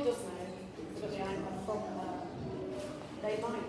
does know, but they ain't got from they might.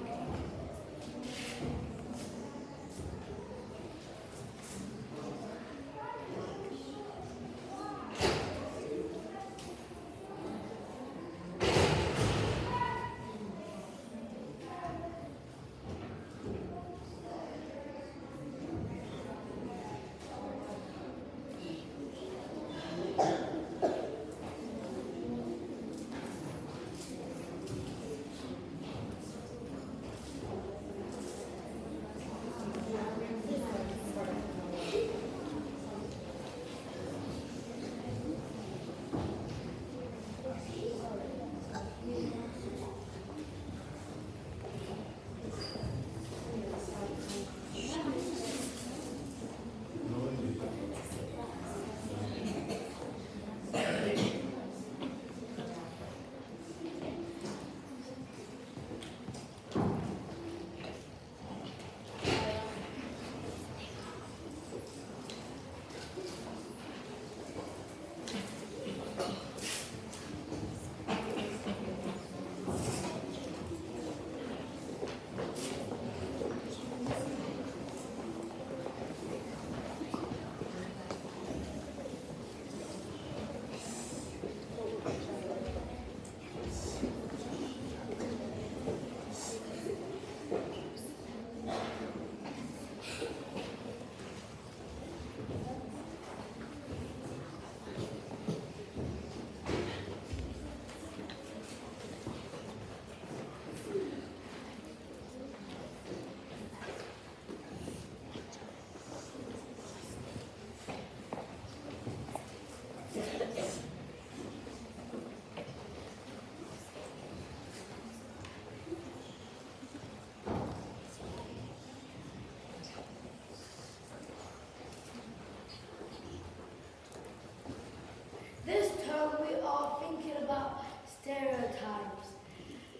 This term we are thinking about stereotypes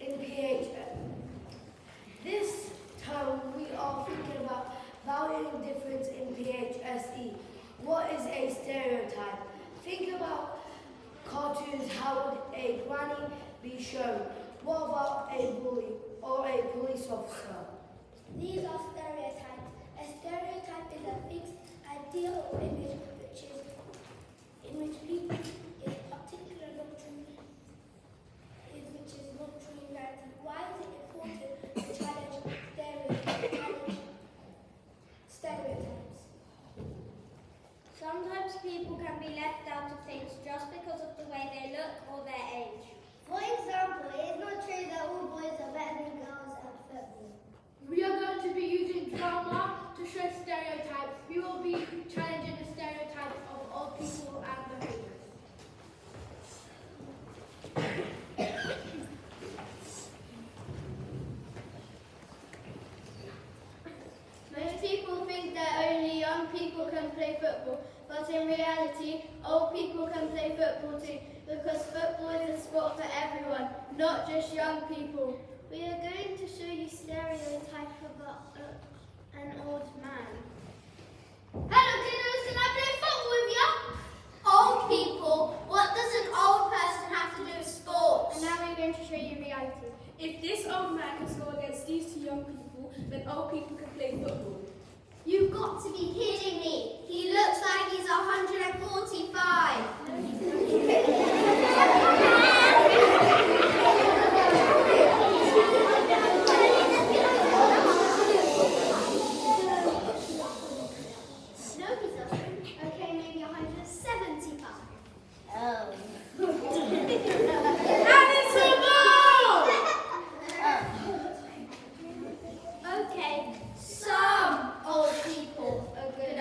in PHS. This term we are thinking about valuing difference in PHSE. What is a stereotype? Think about cartoons. How would a granny be shown? What about a bully or a police officer? These are stereotypes. A stereotype is a fixed ideal or image in which people is particular not true, which is not true reality. Why is it important to challenge stereotypes? Sometimes people can be left out of things just because of the way they look or their age. For example, it is not true that all boys are better than girls at football. We are going to be using drama to show stereotypes. We will be challenging the stereotypes of all people and behaviours. Most people think that only young people can play football, but in reality, old people can play football too, because football is a sport for everyone, not just young people. We are going to show you stereotype about an old man. Hello, kiddos, can I play football with you? Old people? What does an old person have to do with sports? And now we're going to show you reality. If this old man can score against these two young people, then old people can play football. You've got to be kidding me. He looks like he's 145. No, he doesn't. Okay, maybe 175. Oh. Okay, some old people are good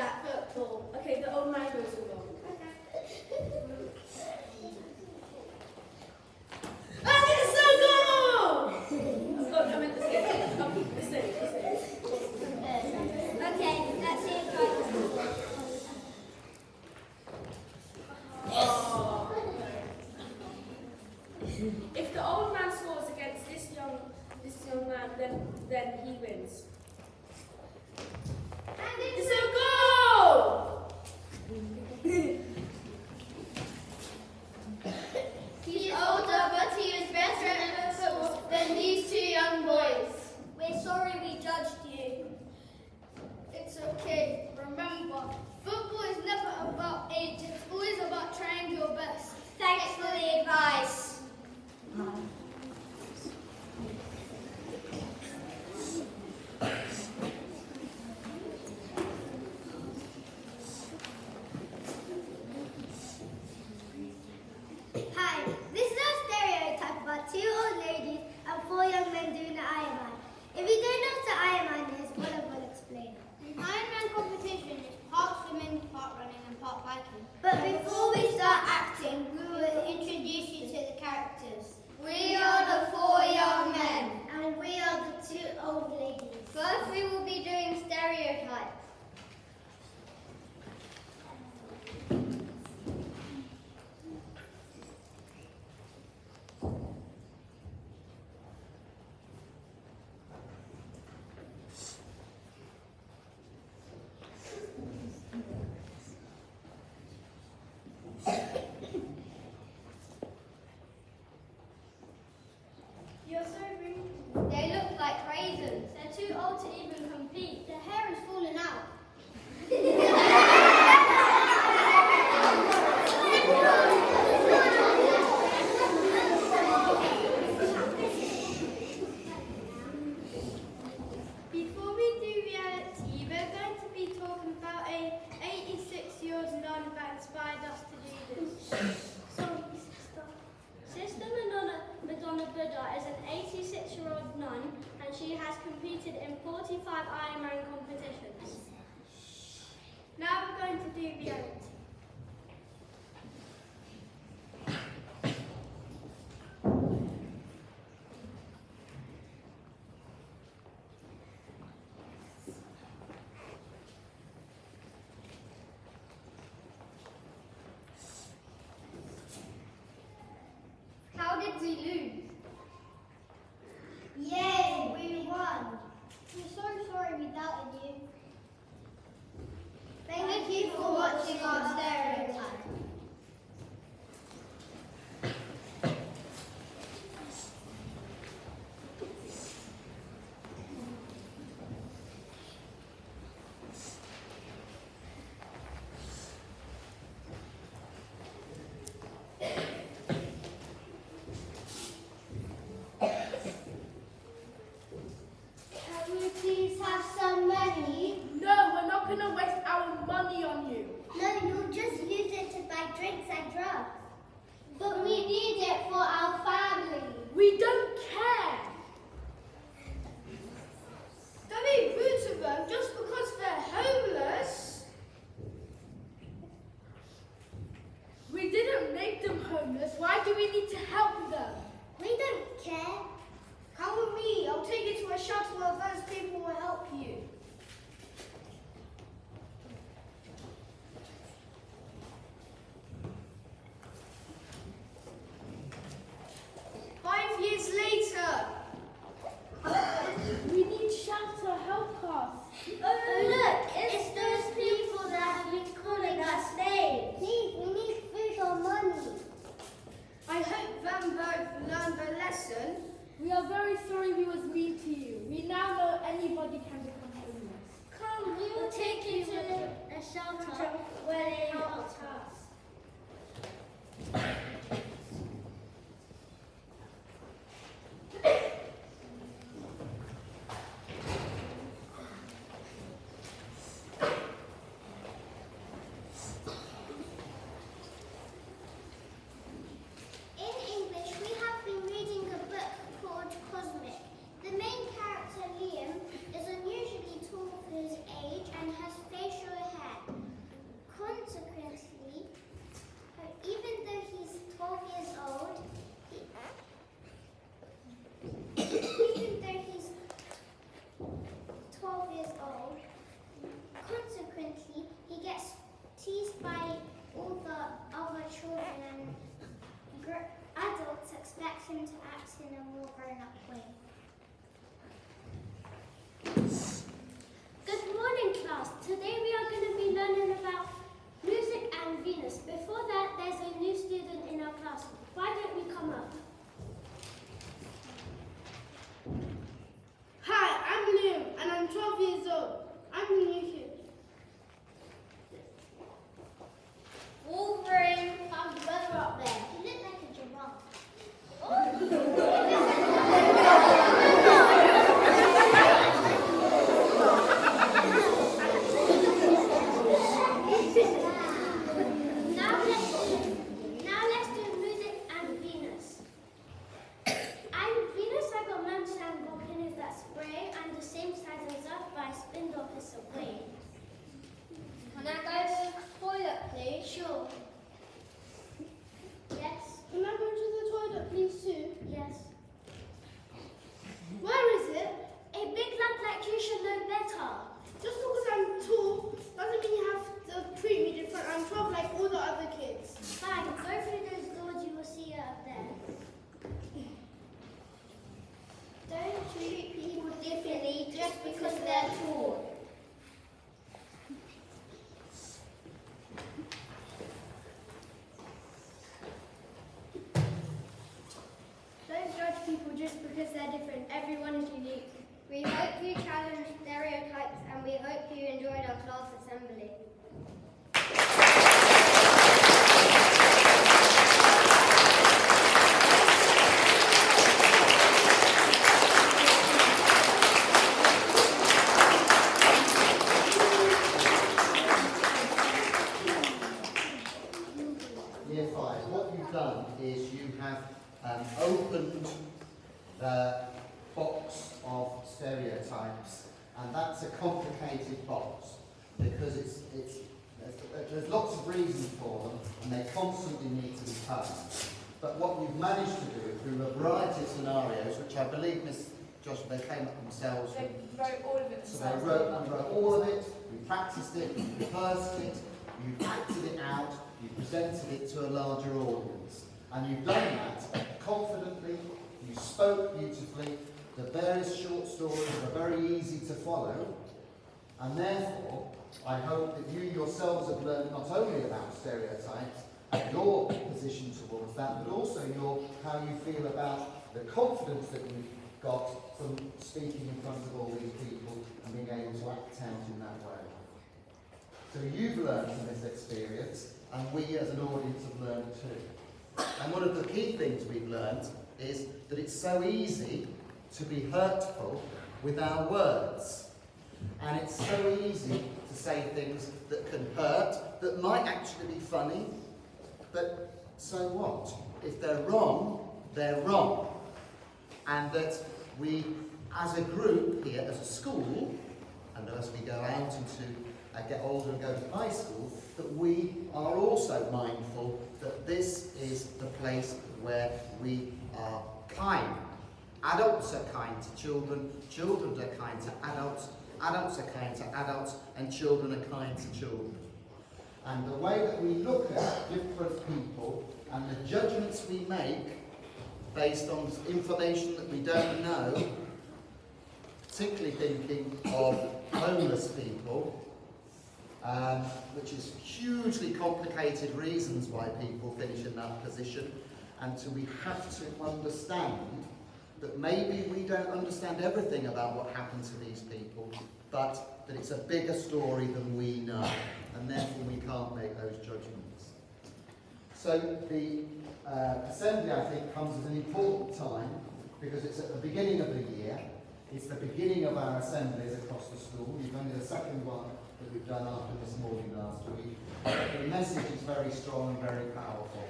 hiking. But before we start acting, we will introduce you to the characters. We are the 4 young men. And we are the 2 old ladies. First, we will be doing stereotypes. You're so rude. They look like raisins. They're too old to even compete. Their hair is falling out. Before we do reality, we're going to be talking about a 86-year-old nun that inspired us to do this. Sister Madonna Buddha is an 86-year-old nun, and she has competed in 45 Ironman competitions. Now we're going to do reality. How did we lose? Yay, we won! We're so sorry we doubted you. Thank you for watching our stereotype. Can we please have some money? No, we're not going to waste our money on you. No, you'll just use it to buy drinks and drugs. But we need it for our family. We don't care. Don't be rude to them just because they're homeless. We didn't make them homeless. Why do we need to help them? We don't care. Come with me. I'll take you to a shelter where those people will help you. Years later. We need shelter. Help us. Oh just because they're different. Everyone is unique. We hope you challenge stereotypes and we hope you enjoyed our class assembly. Year 5, what you've done is you have opened the box of stereotypes, and that's a complicated box because there's lots of reasons for them and they constantly need to be turned. But what you've managed to do through a variety of scenarios, which I believe Miss Joshua, they came up themselves. They wrote all of it So themselves. they wrote all of it, we practiced it, we rehearsed it, you acted it out, you presented it to a larger audience. And you've done that confidently, you spoke beautifully, the various short stories are very easy to follow, and therefore, I hope that you yourselves have learned not only about stereotypes and your position towards that, but also how you feel about the confidence that you've got from speaking in front of all these people and being able to act out in that way. So you've learned from this experience, and we as an audience have learned too. And one of the key things we've learned is that it's so easy to be hurtful with our words. And it's so easy to say things that can hurt, that might actually be funny, but so what? If they're wrong, they're wrong. And that we, as a group here, as a school, and as we go out into get older and go to high school, that we are also mindful that this is the place where we are kind. Adults are kind to children, children are kind to adults, adults are kind to adults, and children are kind to children. And the way that we look at different people and the judgments we make based on information that we don't know, particularly thinking of homeless people, which is hugely complicated reasons why people finish in that position, and so we have to understand that maybe we don't understand everything about what happened to these people, but that it's a bigger story than we know, and therefore we can't make those judgments. So the assembly, I think, comes at an important time because it's at the beginning of the year. It's the beginning of our assemblies across the school. You've only the second one that we've done after this morning last week. The message is very strong and very powerful.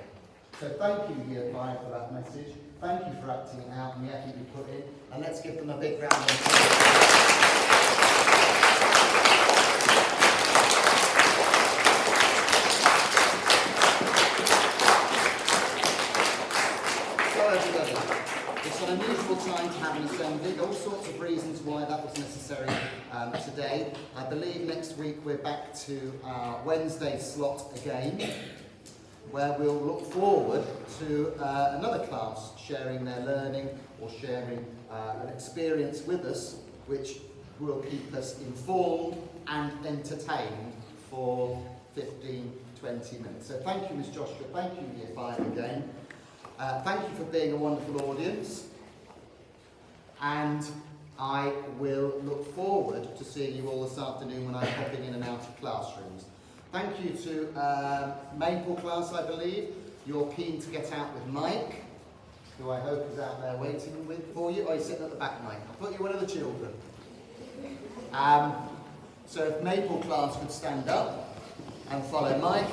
So thank you, Year 5, for that message. Thank you for acting it out and the effort you put in. And let's give them a big round of applause. It's an unusual time to have an assembly. All sorts of reasons why that was necessary today. I believe next week we're back to our Wednesday slot again, where we'll look forward to another class sharing their learning or sharing an experience with us, which will keep us informed and entertained for 15, 20 minutes. So thank you, Miss Joshua. Thank you, Year 5 again. Thank you for being a wonderful audience, and I will look forward to seeing you all this afternoon when I'm popping in and out of classrooms. Thank you to Maple class, I believe. You're keen to get out with Mike, who I hope is out there waiting for you. Oh, he's sitting at the back, Mike. I'll put you one of the children. So if Maple class could stand up and follow Mike.